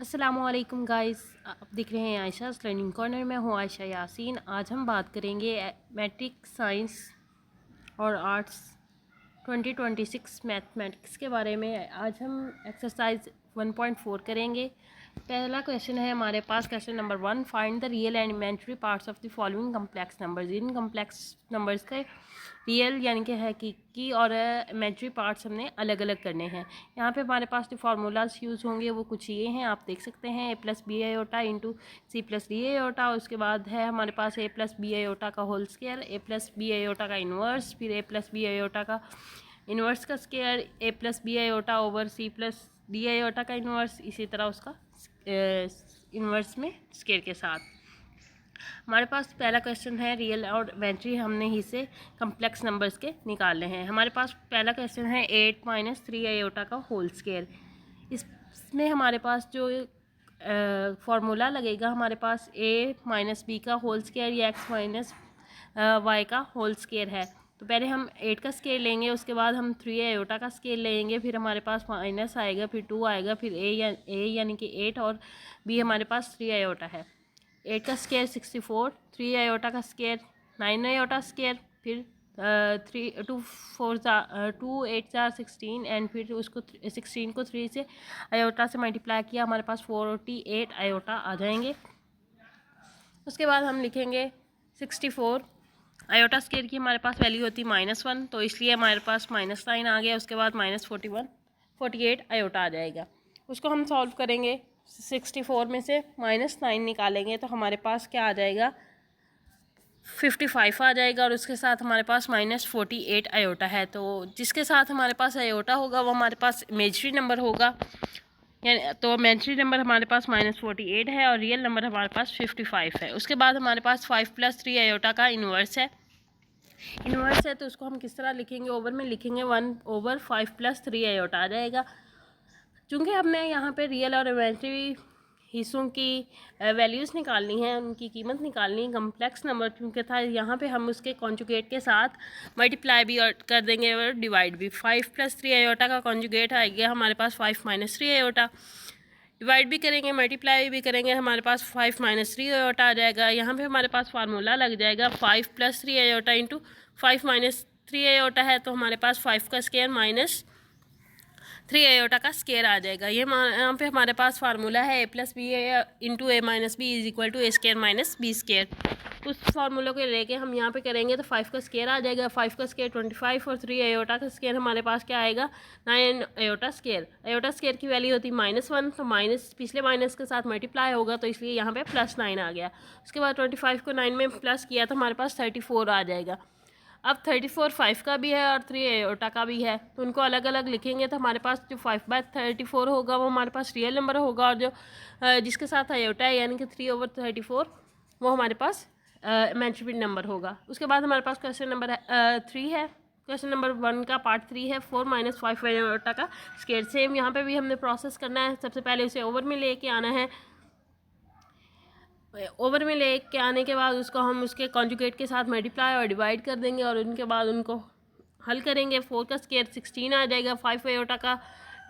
अस्सलामुअलैकुम गाइस, आप देख रहे हैं आयशा's लर्निंग कॉर्नर में हूँ आयशा यासीन। आज हम बात करेंगे मैट्रिक साइंस और आर्ट्स 2026 मैथमेटिक्स के बारे में। आज हम एक्सरसाइज 1.4 करेंगे। पहला क्वेश्चन है हमारे पास, question number 1, find the real and imaginary parts of the following complex numbers. इन कम्प्लेक्स नंबर्स के रियल यानी कि हकीकी और इमेजिनरी पार्ट्स हमने अलग अलग करने हैं। यहाँ पे हमारे पास जो फार्मूलाज यूज़ होंगे वो कुछ ये हैं, आप देख सकते हैं। A plus b iota into c plus d iota, उसके बाद है हमारे पास ए प्लस बी आयोटा का whole square, a plus b iota का इन्वर्स, फिर ए प्लस बी आयोटा का इन्वर्स का square, a plus b iota over c plus d iota का इन्वर्स, इसी तरह उसका इन्वर्स में स्क्वायर के साथ। हमारे पास पहला क्वेश्चन है रियल और इमेजिनरी, हमने ही से कम्प्लेक्स नंबर्स के निकालने हैं। हमारे पास पहला क्वेश्चन है 8 माइनस 3 आयोटा का होल स्क्वायर। इसमें हमारे पास जो फार्मूला लगेगा, हमारे पास a माइनस बी का होल स्क्वायर या x माइनस वाई का होल स्क्वायर है। तो पहले हम 8 का स्केयर लेंगे, उसके बाद हम 3 आयोटा का स्केयर लेंगे, फिर हमारे पास माइनस आएगा, फिर 2 आएगा, फिर a यानी कि 8 और b हमारे पास 3 आयोटा है। 8 का स्केयर 64, 3 आयोटा का स्केयर 9 आयोटा स्केयर, फिर 2 8 जार 16 एंड फिर उसको 16 को 3 से आयोटा से मल्टीप्लाई किया, हमारे पास 48 आयोटा आ जाएंगे। उसके बाद हम लिखेंगे 64 आयोटा स्केयर की हमारे पास वैल्यू होती है -1, तो इसलिए हमारे पास -9 आ गया। उसके बाद -48 आयोटा आ जाएगा। उसको हम सॉल्व करेंगे, 64 में से -9 निकालेंगे तो हमारे पास क्या आ जाएगा, 55 आ जाएगा। और उसके साथ हमारे पास -48 आयोटा है, तो जिसके साथ हमारे पास आयोटा होगा वो हमारे पास इमेजिनरी नंबर होगा। यानी तो इमेजिनरी नंबर हमारे पास -48 है और रियल नंबर हमारे पास 55 है। उसके बाद हमारे पास 5 + 3 आयोटा का इन्वर्स है। इन्वर्स है तो उसको हम किस तरह लिखेंगे, ओवर में लिखेंगे 1/5 + 3 आयोटा आ जाएगा। चूँकि हमने यहाँ पे रियल और इमेजिनरी हिस्सों की वैल्यूज़ निकालनी है, उनकी कीमत निकालनी है। कम्प्लेक्स नंबर क्योंकि था, यहाँ पे हम उसके कॉन्जुगेट के साथ मल्टीप्लाई भी कर देंगे और डिवाइड भी। 5 + 3 आयोटा का कॉन्जुगेट आएगा हमारे पास 5 - 3 आयोटा। डिवाइड भी करेंगे, मल्टीप्लाई भी करेंगे, हमारे पास 5 - 3 आयोटा आ जाएगा। यहाँ पे हमारे पास फार्मूला लग जाएगा 5 + 3 आयोटा इंटू 5 - 3 आयोटा है, तो हमारे पास 5 का स्क्वायर -3 आयोटा का स्केयर आ जाएगा। ये यहाँ पे हमारे पास फार्मूला है a + b into a - b = a² - b square. उस फार्मूले को लेके हम यहाँ पे करेंगे तो 5 का स्केयर आ जाएगा। 5 का स्केयर 25 और 3 आयोटा का स्केयर हमारे पास क्या आएगा, 9 आयोटा स्केयर। आयोटा स्केयर की वैल्यू होती है -1, तो माइनस पिछले माइनस के साथ मल्टीप्लाई होगा, तो इसलिए यहाँ पे +9 आ गया। उसके बाद 25 को 9 में प्लस किया तो हमारे पास 34 आ जाएगा। अब 34 5 का भी है और 3 आयोटा का भी है, तो उनको अलग अलग लिखेंगे तो हमारे पास जो 5/34 होगा वो हमारे पास रियल नंबर होगा, और जो जिसके साथ आयोटा है यानी कि 3/34 वो हमारे पास इमेजिनरी नंबर होगा। उसके बाद हमारे पास क्वेश्चन नंबर 3 है। क्वेश्चन नंबर 1 का पार्ट 3 है 4 - 5 आयोटा का स्क्वायर। सेम यहाँ पे भी हमने प्रोसेस करना है। सबसे पहले उसे ओवर में लेके आना है। ओवर में लेके आने के बाद उसको हम उसके कॉन्जुगेट के साथ मल्टीप्लाई और डिवाइड कर देंगे, और उनके बाद उनको हल करेंगे। 4 का स्क्वायर 16 आ जाएगा, 5 आयोटा का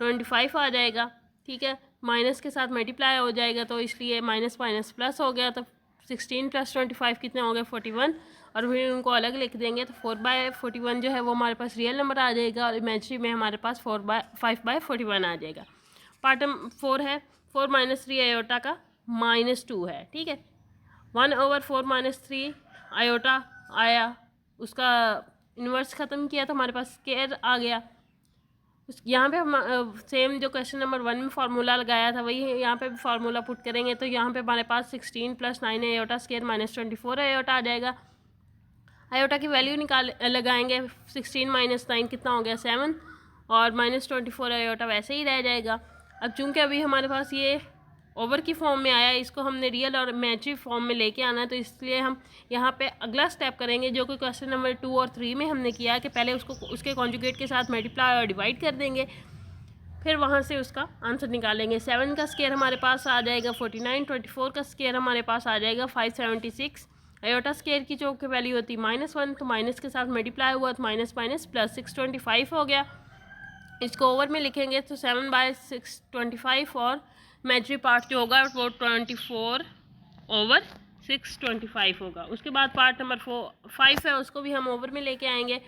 25 आ जाएगा, ठीक है। माइनस के साथ मल्टीप्लाई हो जाएगा, तो इसलिए माइनस माइनस प्लस हो गया, तो 16 + 25 कितने हो गए, 41। और फिर उनको अलग लिख देंगे तो 4/41 जो है वो हमारे पास रियल नंबर आ जाएगा, और इमेजिनरी में हमारे पास 5/41 आ जाएगा। पार्ट 4 है 4 - 3 आयोटा का -2 है, ठीक है। 1/4 - 3 आयोटा आया, उसका इन्वर्स ख़त्म किया तो हमारे पास स्क्वायर आ गया। यहाँ पे हम सेम जो क्वेश्चन नंबर 1 में फार्मूला लगाया था वही यहाँ पे भी फार्मूला पुट करेंगे, तो यहाँ पे हमारे पास 16 + 9 आयोटा स्क्वायर -24 आयोटा आ जाएगा। आयोटा की वैल्यू लगाएंगे, 16 - 9 कितना हो गया, 7, और -24 आयोटा वैसे ही रह जाएगा। अब चूंकि अभी हमारे पास ये ओवर की फॉर्म में आया है, इसको हमने रियल और इमेजिनरी फॉर्म में लेके आना है, तो इसलिए हम यहाँ पे अगला स्टेप करेंगे जो कि क्वेश्चन नंबर 2 और 3 में हमने किया है कि पहले उसको उसके कॉन्जुगेट के साथ मल्टीप्लाई और डिवाइड कर देंगे, फिर वहाँ से उसका आंसर निकालेंगे। 7 का स्क्वायर हमारे पास आ जाएगा 49, 24 का स्क्वायर हमारे पास आ जाएगा 576। आयोटा स्क्वायर की जो की वैल्यू होती है -1, तो माइनस के साथ मल्टीप्लाई हुआ तो माइनस माइनस प्लस 625 हो गया। इसको ओवर में लिखेंगे तो 7/625 और इमेजिनरी पार्ट जो होगा वो 24/625 होगा। उसके बाद पार्ट नंबर 5 है, उसको भी हम ओवर में लेके आएंगे।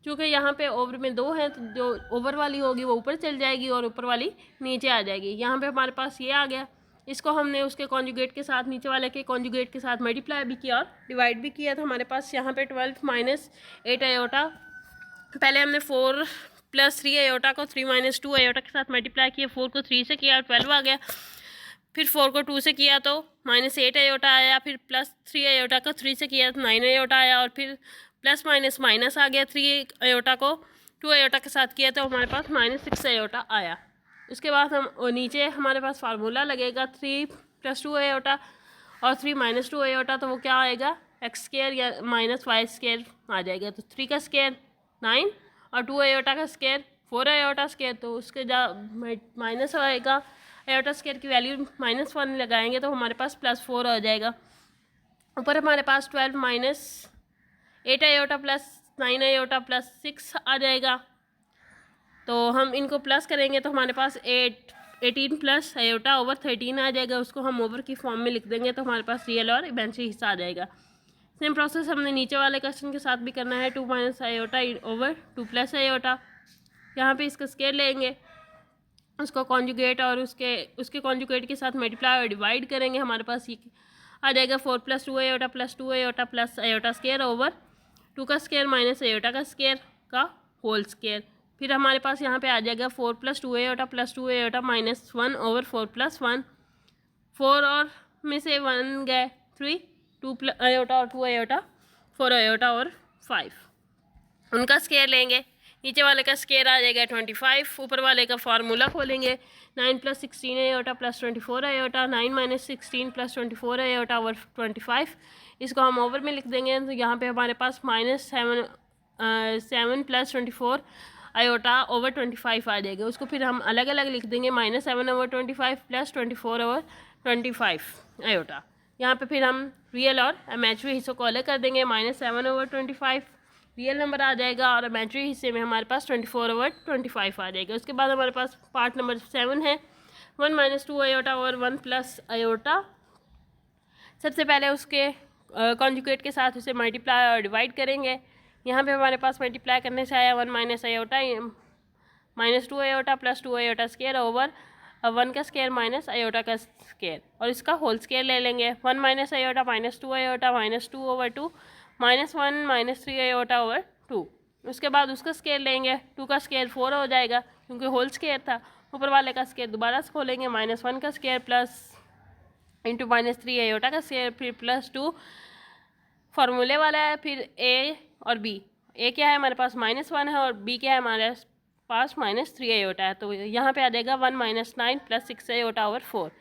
क्योंकि यहाँ पे ओवर में 2 है तो जो ओवर वाली होगी वो ऊपर चल जाएगी और ऊपर वाली नीचे आ जाएगी। यहाँ पे हमारे पास ये आ गया, इसको हमने उसके कॉन्जुगेट के साथ, नीचे वाले के कॉन्जुगेट के साथ मल्टीप्लाई भी किया और डिवाइड भी किया। तो हमारे पास यहाँ पे 12 - 8 आयोटा, पहले हमने 4 + 3 आयोटा को 3 - 2 आयोटा के साथ मल्टीप्लाई किया, 4 को 3 से किया 12 आ गया। फिर 4 को 2 से किया तो -8 आयोटा आया, फिर +3 आयोटा को 3 से किया तो 9 आयोटा आया, और फिर प्लस माइनस माइनस आ गया। 3 आयोटा को 2 आयोटा के साथ किया तो हमारे पास -6 आयोटा आया। उसके बाद हम नीचे हमारे पास फार्मूला लगेगा 3 + 2 आयोटा और 3 - 2 आयोटा, तो वो क्या आएगा x² या -y² आ जाएगा। तो 3 का स्क्वायर 9 और 2 आयोटा का स्क्वायर 4 आयोटा स्क्वायर, तो उसके माइनस आएगा। आयोटा स्क्वायर की वैल्यू -1 लगाएंगे तो हमारे पास +4 आ जाएगा। ऊपर हमारे पास 12 - 8 आयोटा + 9 आयोटा + 6 आ जाएगा। तो हम इनको प्लस करेंगे तो हमारे पास 18 + आयोटा ओवर 13 आ जाएगा। उसको हम ओवर की फॉर्म में लिख देंगे तो हमारे पास रियल और इमेजिनरी हिस्सा आ जाएगा। सेम प्रोसेस हमने नीचे वाले क्वेश्चन के साथ भी करना है। 2 - आयोटा ओवर 2 + आयोटा, यहाँ पे इसका स्क्वायर लेंगे, उसको कॉन्जुगेट और उसके कॉन्जुगेट के साथ मल्टीप्लाई और डिवाइड करेंगे। हमारे पास ये आ जाएगा 4 + 2 iota + 2 iota + iota square over 2 का स्क्वायर - आयोटा का स्क्वायर का होल स्क्वायर। फिर हमारे पास यहाँ पे आ जाएगा 4 + 2 आयोटा + 2 आयोटा -1 ओवर 4 + 1, 4 और में से 1 गए 3, 2 आयोटा और 2 आयोटा 4 आयोटा और 5, उनका स्क्वायर लेंगे। नीचे वाले का स्क्वायर आ जाएगा 25, ऊपर वाले का फार्मूला खोलेंगे 9 + 16 आयोटा + 24 आयोटा, 9 - 16 + 24 आयोटा ओवर 25, इसको हम ओवर में लिख देंगे। तो यहाँ पे हमारे पास -7 + 24 आयोटा ओवर 25 आ जाएगा। उसको फिर हम अलग अलग लिख देंगे -7 ओवर 25 + 24 ओवर 25 आयोटा। यहाँ पे फिर हम रियल और इमेजिनरी हिस्सों को अलग कर देंगे। -7 ओवर 25 रियल नंबर आ जाएगा और इमेजिनरी हिस्से में हमारे पास 24 ओवर 25 आ जाएगा। उसके बाद हमारे पास पार्ट नंबर 7 है 1 - 2 आयोटा ओवर 1 + आयोटा। सबसे पहले उसके कॉन्जुगेट के साथ उसे मल्टीप्लाई और डिवाइड करेंगे। यहाँ पे हमारे पास मल्टीप्लाई करने से आया 1 - iota -2 iota + 2 iota square over 1 का स्क्वायर - आयोटा का स्क्वायर, और इसका होल स्क्वायर ले लेंगे। 1 - iota -2 iota -2 over 2 -1 - 3 iota over 2। उसके बाद उसका स्क्वायर लेंगे, 2 का स्क्वायर 4 हो जाएगा क्योंकि होल स्क्वायर था। ऊपर वाले का स्क्वायर दोबारा से खोलेंगे, -1 का स्क्वायर प्लस इंटू -3 आयोटा का स्क्वायर, फिर +2 फार्मूले वाला है, फिर a और b। a क्या है हमारे पास -1 है और b क्या है हमारे पास -3 आयोटा है। तो यहाँ पे आ जाएगा 1 - 9 + 6 आयोटा ओवर 4।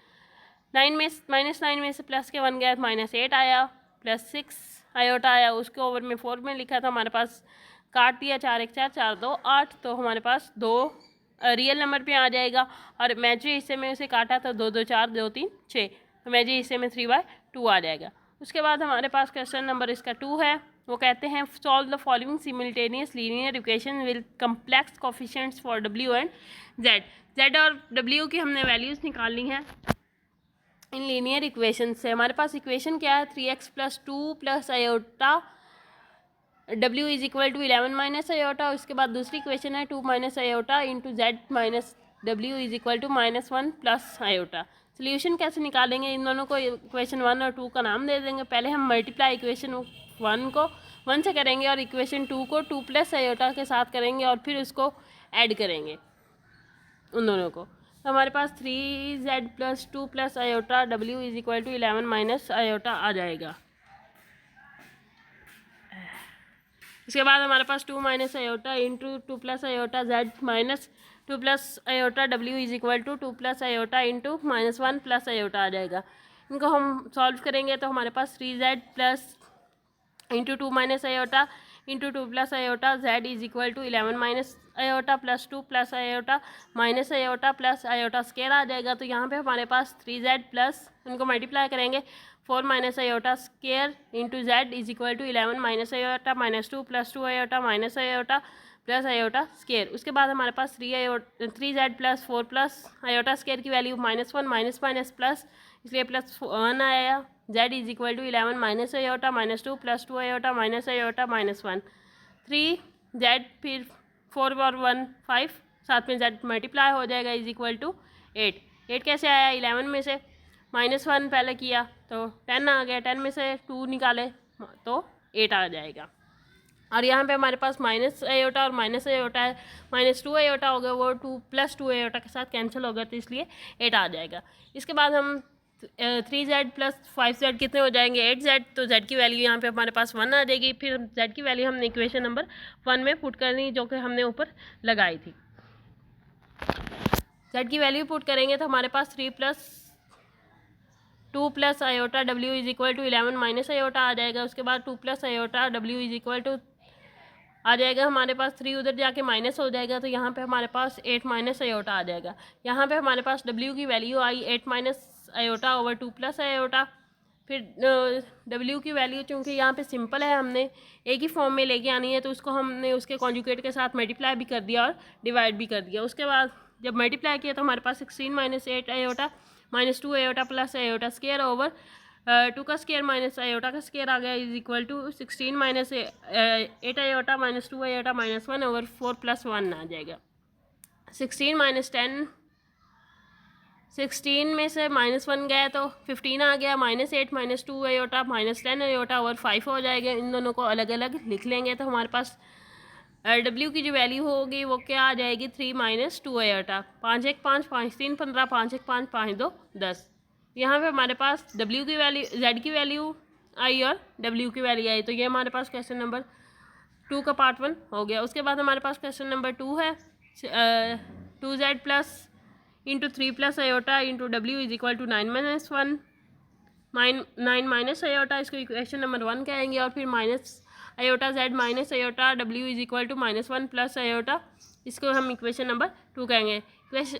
9 में -9 में से प्लस के 1 गया -8 आया, +6 आयोटा आया, उसके ओवर में 4 में लिखा था। हमारे पास काट दिया 4 1 4 4 2 8, तो हमारे पास 2 रियल नंबर पे आ जाएगा। और इमेजिनरी हिस्से में उसे काटा तो 2 2 4 2 3 6, इमेजिनरी हिस्से में 3/2 आ जाएगा। उसके बाद हमारे पास क्वेश्चन नंबर इसका 2 है। वो कहते हैं solve the following simultaneous linear equation with complex coefficients for w and z और w की हमने वैल्यूज़ निकालनी है इन लीनियर इक्वेशन से। हमारे पास इक्वेशन क्या है 3x + 2 + आयोटा w = 11 - आयोटा। उसके बाद दूसरी इक्वेशन है 2 - iota into z - w = -1 + iota. Solution कैसे निकालेंगे, इन दोनों को इक्वेशन 1 और 2 का नाम दे देंगे। पहले हम मल्टीप्लाई इक्वेशन 1 को 1 से करेंगे और इक्वेशन 2 को 2 + आयोटा के साथ करेंगे और फिर उसको ऐड करेंगे उन दोनों को। तो हमारे पास 3z + 2 + आयोटा w = 11 - आयोटा आ जाएगा। इसके बाद हमारे पास 2 - iota into 2 + iota z - 2 + iota w = 2 + iota into -1 + iota आ जाएगा। इनको हम सॉल्व करेंगे तो हमारे पास 3z plus into 2 - iota into 2 + iota z = 11 - iota + 2 + iota iota plus iota square आ जाएगा। तो यहाँ पे हमारे पास 3z प्लस इनको मल्टीप्लाई करेंगे 4 - iota square into z = 11 - iota -2 + 2 iota iota plus iota square. उसके बाद हमारे पास 3z plus 4 plus iota square की वैल्यू -1 माइनस माइनस प्लस, इसलिए +1 आया। z is equal to 11 minus iota -2 plus 2 iota minus iota -1, 3z फिर 4 और 1 5, साथ में z मल्टीप्लाई हो जाएगा इज इक्वल टू 8। 8 कैसे आया? 11 में से -1 पहले किया तो 10 आ गया, 10 में से 2 निकाले तो 8 आ जाएगा। और यहाँ पे हमारे पास माइनस आयोटा और माइनस आयोटा है, -2 आयोटा हो गया, वो 2 + 2 आयोटा के साथ कैंसिल हो गया तो इसलिए 8 आ जाएगा। इसके बाद हम 3z प्लस 5z कितने हो जाएंगे? 8z। तो z की वैल्यू यहाँ पे हमारे पास 1 आ जाएगी। फिर z की वैल्यू हमने इक्वेशन नंबर 1 में पुट करनी, जो कि हमने ऊपर लगाई थी। z की वैल्यू पुट करेंगे तो हमारे पास 3 + 2 plus iota w is equal to 11 minus iota आ जाएगा। उसके बाद 2 plus iota w is equal to आ जाएगा हमारे पास 3 उधर जाके माइनस हो जाएगा, तो यहाँ पे हमारे पास 8 माइनस आयोटा आ जाएगा। यहाँ पे हमारे पास w की वैल्यू आई 8 minus iota over 2 plus iota. फिर w की वैल्यू चूँकि यहाँ पे सिंपल है, हमने एक ही फॉर्म में लेके आनी है, तो उसको हमने उसके कॉन्जुगेट के साथ मल्टीप्लाई भी कर दिया और डिवाइड भी कर दिया। उसके बाद जब मल्टीप्लाई किया तो हमारे पास 16 minus 8 iota -2 iota plus iota square over 2 का स्केयर माइनस आयोटा का स्केयर आ गया is equal to 16 minus 8 iota -2 iota -1 over 4 + 1 आ जाएगा। 16 माइनस 10, 16 में से -1 गया तो 15 आ गया, -8 -2 आयोटा -10 आयोटा ओवर 5 हो जाएगा। इन दोनों को अलग अलग लिख लेंगे तो हमारे पास w की जो वैल्यू होगी वो क्या आ जाएगी? 3 - 2 आयोटा। 5 1 5 5 3 15, 5 1 5 5 2 10। यहाँ पे हमारे पास w की वैल्यू, z की वैल्यू आई और w की वैल्यू आई, तो ये हमारे पास क्वेश्चन नंबर 2 का पार्ट 1 हो गया। उसके बाद हमारे पास क्वेश्चन नंबर 2 है 2z plus into 3 plus iota into w is equal to 9 - 1 9 minus iota, इसको इक्वेशन नंबर 1 कहेंगे। और फिर minus iota z minus iota w is equal to -1 plus iota, इसको हम इक्वेशन नंबर 2 कहेंगे।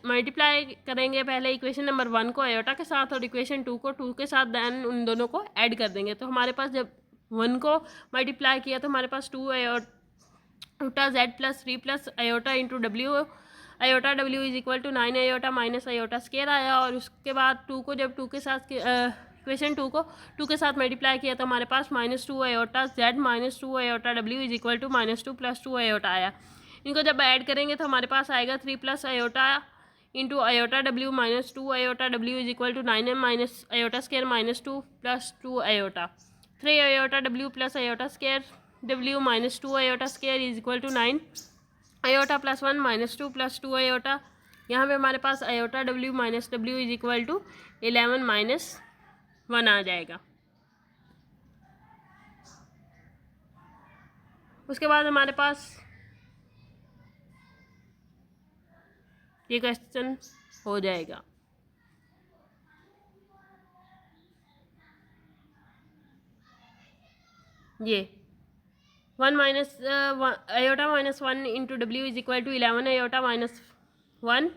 मल्टीप्लाई करेंगे पहले इक्वेशन नंबर 1 को आयोटा के साथ और इक्वेशन 2 को 2 के साथ, देन उन दोनों को ऐड कर देंगे। तो हमारे पास जब 1 को मल्टीप्लाई किया तो हमारे पास 2 iota z plus 3 plus iota into w iota w is equal to 9 iota minus iota square आया। और उसके बाद 2 को जब 2 के साथ इक्वेशन 2 को 2 के साथ मल्टीप्लाई किया तो हमारे पास -2 iota z -2 iota w is equal to -2 + 2 iota आया। इनको जब ऐड करेंगे तो हमारे पास आएगा 3 plus iota into iota w -2 iota w is equal to 9 minus iota square -2 + 2 iota. 3 iota w plus iota square w -2 iota square is equal to 9 iota plus 1 -2 + 2 iota. यहाँ पे हमारे पास iota w -w is equal to 11 - 1 आ जाएगा। उसके बाद हमारे पास ये क्वेश्चन हो जाएगा। ये 1 minus iota -1 into w is equal to 11 iota -1,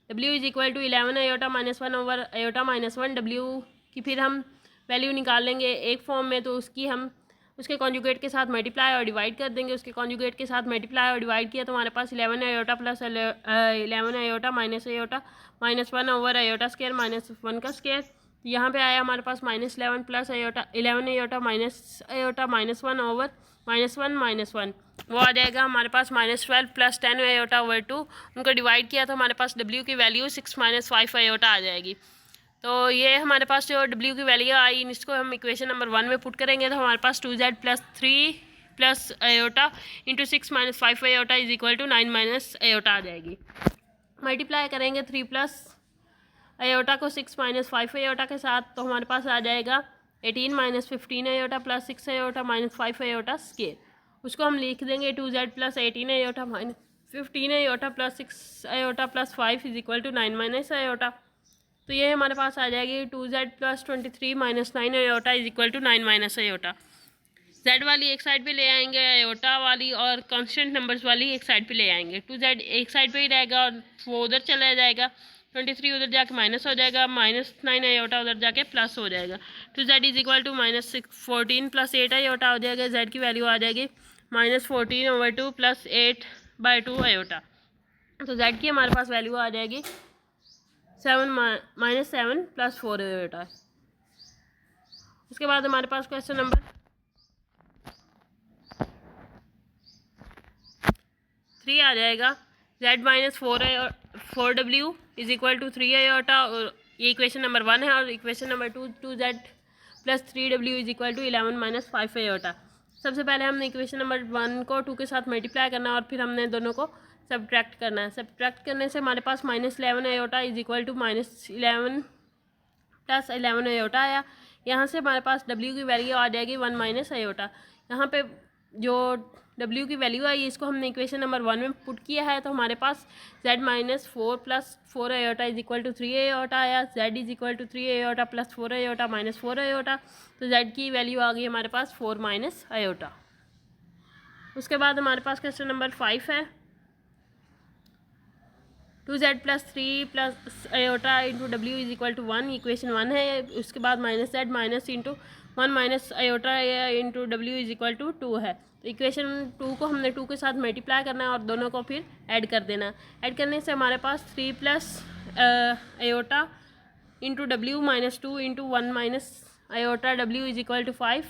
w is equal to 11 iota -1 over iota -1। w की फिर हम वैल्यू निकाल लेंगे एक फॉर्म में, तो उसकी हम उसके कॉन्जुगेट के साथ मल्टीप्लाई और डिवाइड कर देंगे। उसके कॉन्जुगेट के साथ मल्टीप्लाई और डिवाइड किया तो हमारे पास 11 iota plus 11 iota minus iota -1 over iota square -1 का स्केयर। यहाँ पे आया हमारे पास -11 plus iota 11 iota minus iota -1 over -1 वो आ जाएगा हमारे पास -12 प्लस 10 आयोटा ओवर 2। उनको डिवाइड किया तो हमारे पास w की वैल्यू 6 - 5 आयोटा आ जाएगी। तो ये हमारे पास जो w की वैल्यू आई, इसको हम इक्वेशन नंबर 1 में पुट करेंगे तो हमारे पास 2z plus 3 plus iota into 6 - 5 iota is equal to 9 minus iota आ जाएगी। मल्टीप्लाई करेंगे 3 प्लस आयोटा को 6 - 5 आयोटा के साथ तो हमारे पास आ जाएगा 18 - 15 iota plus 6 iota -5 iota square. उसको हम लिख देंगे 2z plus 18 iota -15 iota plus 6 iota plus 5 is equal to 9 minus iota. तो ये हमारे पास आ जाएगी 2z plus 23 - 9 iota is equal to 9 minus iota. z वाली एक साइड पे ले आएंगे, आयोटा वाली और कांस्टेंट नंबर्स वाली एक साइड पे ले आएंगे। 2z एक साइड पे ही रहेगा और वो उधर चला जाएगा, 23 उधर जाके माइनस हो जाएगा, -9 आयोटा उधर जाके प्लस हो जाएगा। 2z is equal to -14 plus 8 iota हो जाएगा। z की वैल्यू आ जाएगी -14 ओवर 2 प्लस 8 3/2 आयोटा। तो z की हमारे पास वैल्यू आ जाएगी 7 + 4 आयोटा। उसके बाद हमारे पास क्वेश्चन नंबर 3 आ जाएगा। z - 4w = 3 आयोटा, और ये इक्वेशन नंबर 1 है। और equation number 2z + 3w = 11 - 5 iota. सबसे पहले हमने इक्वेशन नंबर 1 को 2 के साथ मल्टीप्लाई करना है और फिर हमने दोनों को सब्ट्रैक्ट करना है। सब्ट्रैक्ट करने से हमारे पास -11 आयोटा = -11 + 11 आयोटा आया। यहाँ से हमारे पास w की वैल्यू आ जाएगी 1 - आयोटा। यहाँ पे जो w की वैल्यू आई इसको हमने इक्वेशन नंबर 1 में पुट किया है, तो हमारे पास z - 4 + 4 आयोटा = 3 आयोटा आया। z = 3 iota + 4 iota - 4 iota. तो z की वैल्यू आ गई हमारे पास 4 - आयोटा। उसके बाद हमारे पास क्वेश्चन नंबर 5 है। 2z + 3 + आयोटा × w = 1, इक्वेशन 1 है। उसके बाद -z - 1 - आयोटा × w = 2 है। तो इक्वेशन 2 को हमने 2 के साथ मल्टीप्लाई करना है और दोनों को फिर ऐड कर देना है। ऐड करने से हमारे पास 3 + आयोटा × w - 2 × 1 - आयोटा w = 5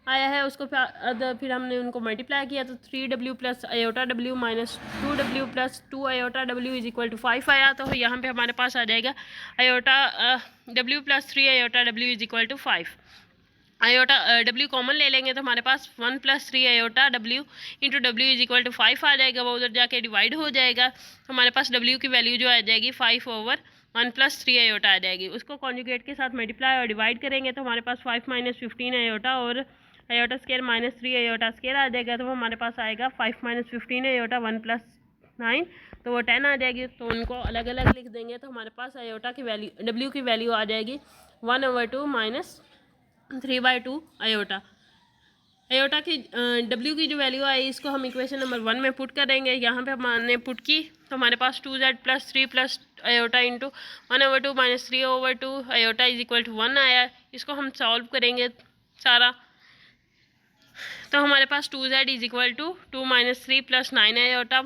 आया है। उसको फिर हमने उनको मल्टीप्लाई किया तो 3w + iota w - 2w + 2 iota w = 5 आया। तो यहाँ पे हमारे पास आ जाएगा iota w + 3 iota w = 5। Iota w common ले लेंगे तो हमारे पास 1 + 3 आयोटा w × w = 5 आ जाएगा। वो उधर जाके डिवाइड हो जाएगा। हमारे पास w की वैल्यू जो आ जाएगी 5/1 + 3 आयोटा आ जाएगी। उसको कॉन्जुगेट के साथ मल्टीप्लाई और डिवाइड करेंगे तो हमारे पास 5 - 15 आयोटा और आयोटा स्क्वायर -3 आयोटा स्क्वायर आ जाएगा। तो वो हमारे पास आएगा 5 - 15 आयोटा 1 + 9, तो वो 10 आ जाएगी। तो उनको अलग अलग लिख देंगे तो हमारे पास आयोटा की वैल्यू w की वैल्यू आ जाएगी 1/2 - 3/2 आयोटा। आयोटा की w की जो वैल्यू आई इसको हम इक्वेशन नंबर 1 में पुट करेंगे। यहाँ पे हमने पुट की तो हमारे पास 2z + 3 + आयोटा × 1/2 - 3/2 आयोटा = 1 आया। इसको हम सॉल्व करेंगे सारा, तो हमारे पास 2z = 2 - 3 + 9 आयोटा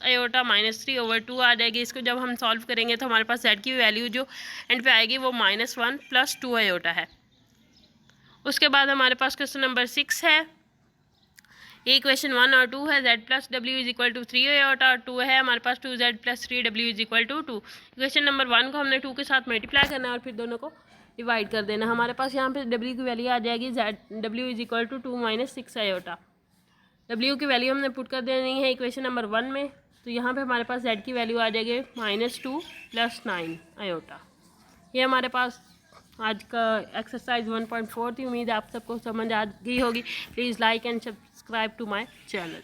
आयोटा -3/2 आ जाएगी। इसको जब हम सॉल्व करेंगे तो हमारे पास z की वैल्यू जो एंड पे आएगी वो -1 + 2 आयोटा है। उसके बाद हमारे पास क्वेश्चन नंबर 6 है। ये इक्वेशन 1 और 2 है। z + w = 3 आयोटा और 2 है हमारे पास 2z + 3w = 2। इक्वेशन नंबर 1 को हमने 2 के साथ मल्टीप्लाई करना है और फिर दोनों को डिवाइड कर देना। हमारे पास यहाँ पे w की वैल्यू आ जाएगी w = 2 - 6 आयोटा। w की वैल्यू हमने पुट कर देनी है इक्वेशन नंबर 1 में। तो यहाँ पे हमारे पास z की वैल्यू आ जाएगी -2 + 9 आयोटा। ये हमारे पास आज का एक्सरसाइज 1.4 थी। उम्मीद है आप सबको समझ आ गई होगी। Please like and subscribe to my channel.